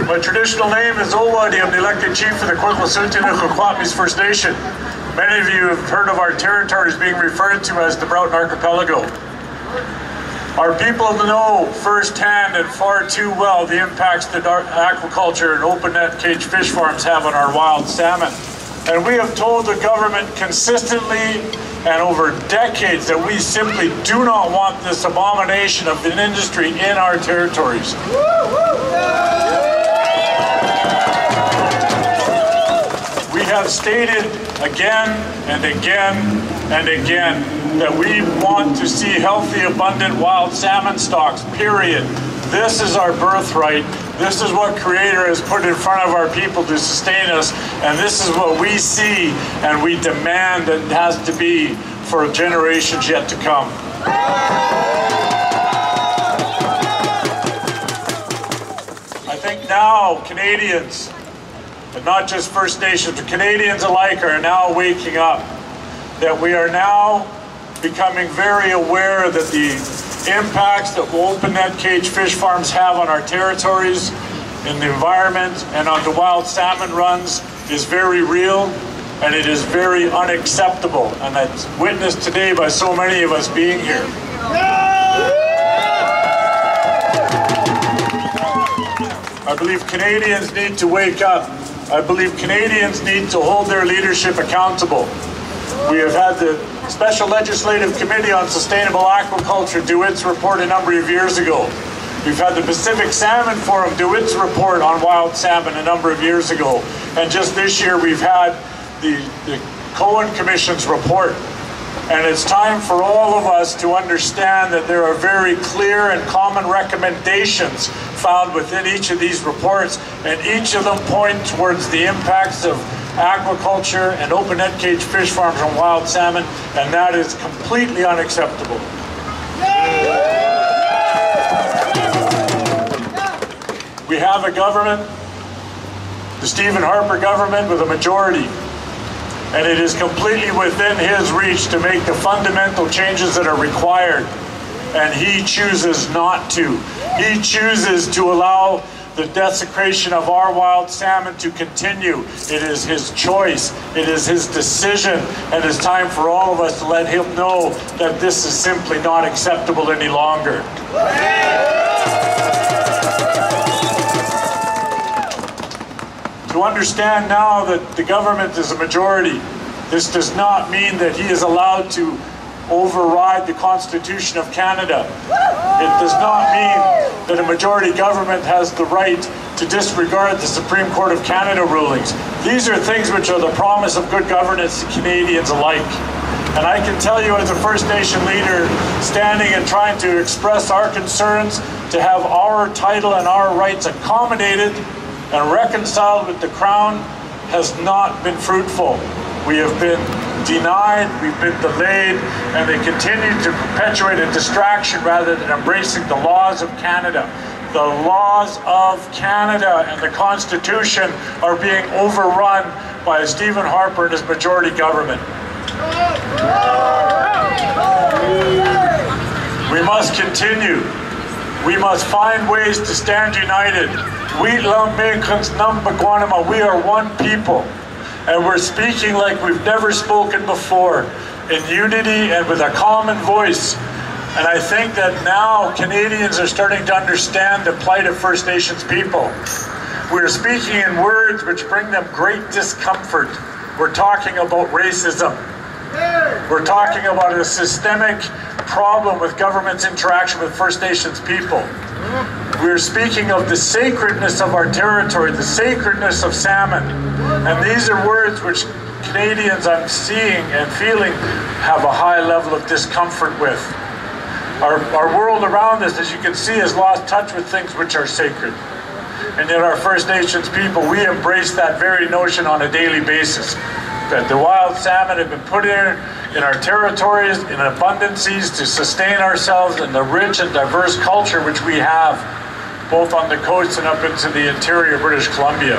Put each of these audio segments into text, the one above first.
My traditional name is Owadi. I'm the elected chief of the Kwakwasuntinik First Nation. Many of you have heard of our territories being referred to as the Broughton Archipelago. Our people know firsthand and far too well the impacts that aquaculture and open net cage fish farms have on our wild salmon. And we have told the government consistently and over decades that we simply do not want this abomination of an industry in our territories. We have stated again and again and again that we want to see healthy, abundant wild salmon stocks, period. This is our birthright. This is what Creator has put in front of our people to sustain us, and this is what we see and we demand that it has to be for generations yet to come. I think now Canadians, and not just First Nations, but Canadians alike are now waking up, that we are now becoming very aware that the impacts that open net cage fish farms have on our territories, in the environment, and on the wild salmon runs is very real, and it is very unacceptable, and that's witnessed today by so many of us being here. I believe Canadians need to wake up. I believe Canadians need to hold their leadership accountable. We have had the Special Legislative Committee on Sustainable Aquaculture do its report a number of years ago. We've had the Pacific Salmon Forum do its report on wild salmon a number of years ago. And just this year we've had the Cohen Commission's report. And it's time for all of us to understand that there are very clear and common recommendations found within each of these reports, and each of them point towards the impacts of aquaculture and open net cage fish farms on wild salmon, and that is completely unacceptable. We have a government, the Stephen Harper government, with a majority, and it is completely within his reach to make the fundamental changes that are required, and he chooses not to. He chooses to allow the desecration of our wild salmon to continue. It is his choice, it is his decision, and it's time for all of us to let him know that this is simply not acceptable any longer. To understand now that the government is a majority, this does not mean that he is allowed to override the Constitution of Canada. It does not mean that a majority government has the right to disregard the Supreme Court of Canada rulings. These are things which are the promise of good governance to Canadians alike. And I can tell you as a First Nation leader standing and trying to express our concerns to have our title and our rights accommodated and reconciled with the Crown has not been fruitful. We have been denied, we've been delayed, and they continue to perpetuate a distraction rather than embracing the laws of Canada. The laws of Canada and the Constitution are being overrun by Stephen Harper and his majority government. We must continue. We must find ways to stand united. We are one people. And we're speaking like we've never spoken before, in unity and with a common voice. And I think that now Canadians are starting to understand the plight of First Nations people. We're speaking in words which bring them great discomfort. We're talking about racism. We're talking about a systemic problem with government's interaction with First Nations people. We're speaking of the sacredness of our territory, the sacredness of salmon. And these are words which Canadians, I'm seeing and feeling, have a high level of discomfort with. Our world around us, as you can see, has lost touch with things which are sacred. And yet our First Nations people, we embrace that very notion on a daily basis. That the wild salmon have been put in our territories in abundances to sustain ourselves in the rich and diverse culture which we have, both on the coast and up into the interior of British Columbia.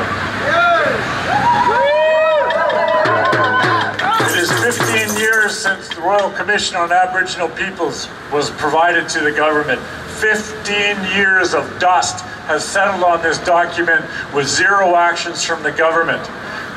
It is 15 years years since the Royal Commission on Aboriginal Peoples was provided to the government. 15 years of dust has settled on this document with zero actions from the government.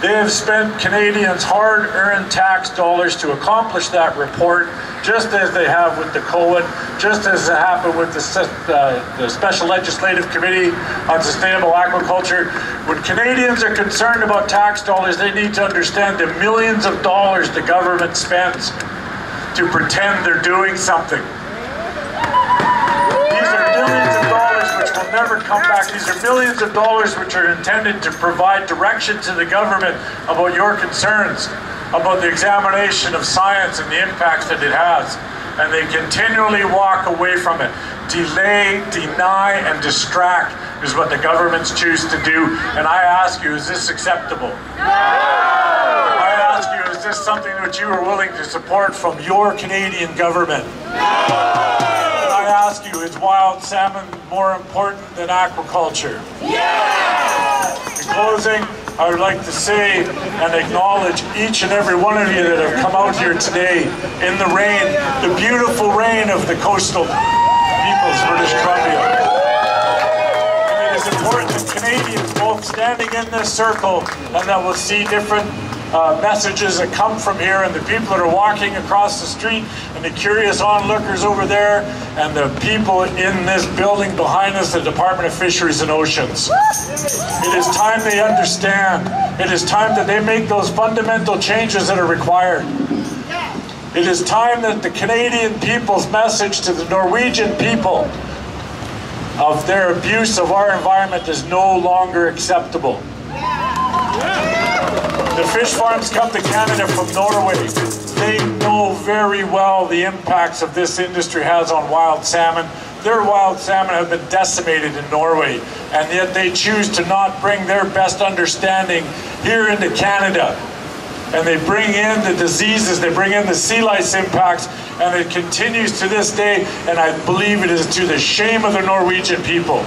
They have spent Canadians' hard-earned tax dollars to accomplish that report, just as they have with the COAN, just as it happened with the Special Legislative Committee on Sustainable Aquaculture. When Canadians are concerned about tax dollars, they need to understand the millions of dollars the government spends to pretend they're doing something. These are millions of dollars which will never come back. These are millions of dollars which are intended to provide direction to the government about your concerns, about the examination of science and the impacts that it has. And they continually walk away from it. Delay, deny, and distract is what the governments choose to do. And I ask you, is this acceptable? No! I ask you, is this something that you are willing to support from your Canadian government? No! I ask you, is wild salmon more important than aquaculture? Yes! In closing, I would like to say and acknowledge each and every one of you that have come out here today in the rain, the beautiful rain of the coastal peoples of British Columbia. And it is important that Canadians, both standing in this circle and that will see different messages that come from here, and the people that are walking across the street, and the curious onlookers over there, and the people in this building behind us, the Department of Fisheries and Oceans. It is time they understand. It is time that they make those fundamental changes that are required. It is time that the Canadian people's message to the Norwegian people of their abuse of our environment is no longer acceptable. The fish farms come to Canada from Norway. They know very well the impacts of this industry has on wild salmon. Their wild salmon have been decimated in Norway, and yet they choose to not bring their best understanding here into Canada. And they bring in the diseases, they bring in the sea lice impacts, and it continues to this day, and I believe it is to the shame of the Norwegian people.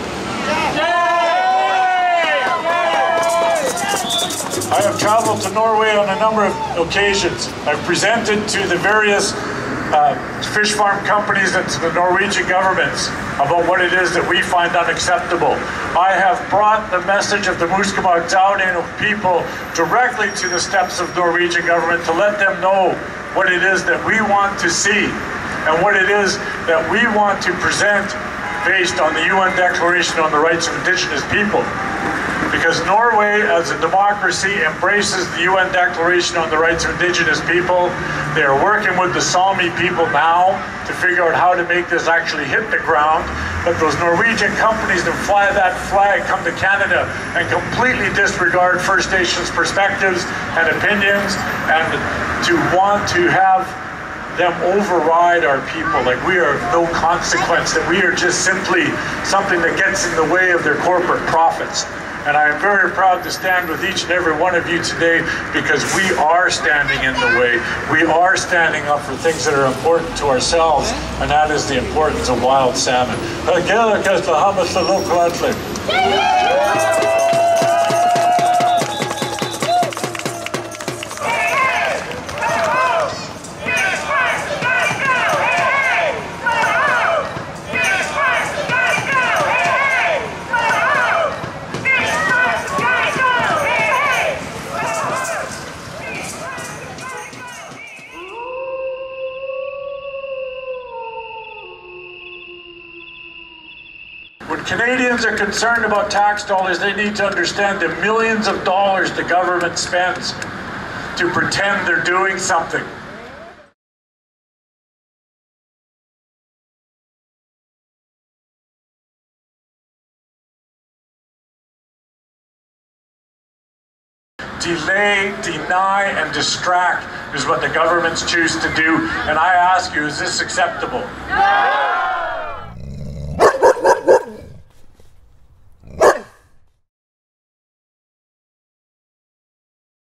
I have traveled to Norway on a number of occasions. I've presented to the various fish farm companies and to the Norwegian governments about what it is that we find unacceptable. I have brought the message of the Musqueam people directly to the steps of Norwegian government to let them know what it is that we want to see and what it is that we want to present based on the UN Declaration on the Rights of Indigenous People. Because Norway, as a democracy, embraces the UN Declaration on the Rights of Indigenous People. They are working with the Sami people now to figure out how to make this actually hit the ground. But those Norwegian companies that fly that flag come to Canada and completely disregard First Nations perspectives and opinions, and to want to have them override our people, like we are of no consequence, that we are just simply something that gets in the way of their corporate profits. And I am very proud to stand with each and every one of you today, because we are standing in the way. We are standing up for things that are important to ourselves, and that is the importance of wild salmon. When Canadians are concerned about tax dollars, they need to understand the millions of dollars the government spends to pretend they're doing something. Delay, deny, and distract is what the governments choose to do. And I ask you, is this acceptable? No!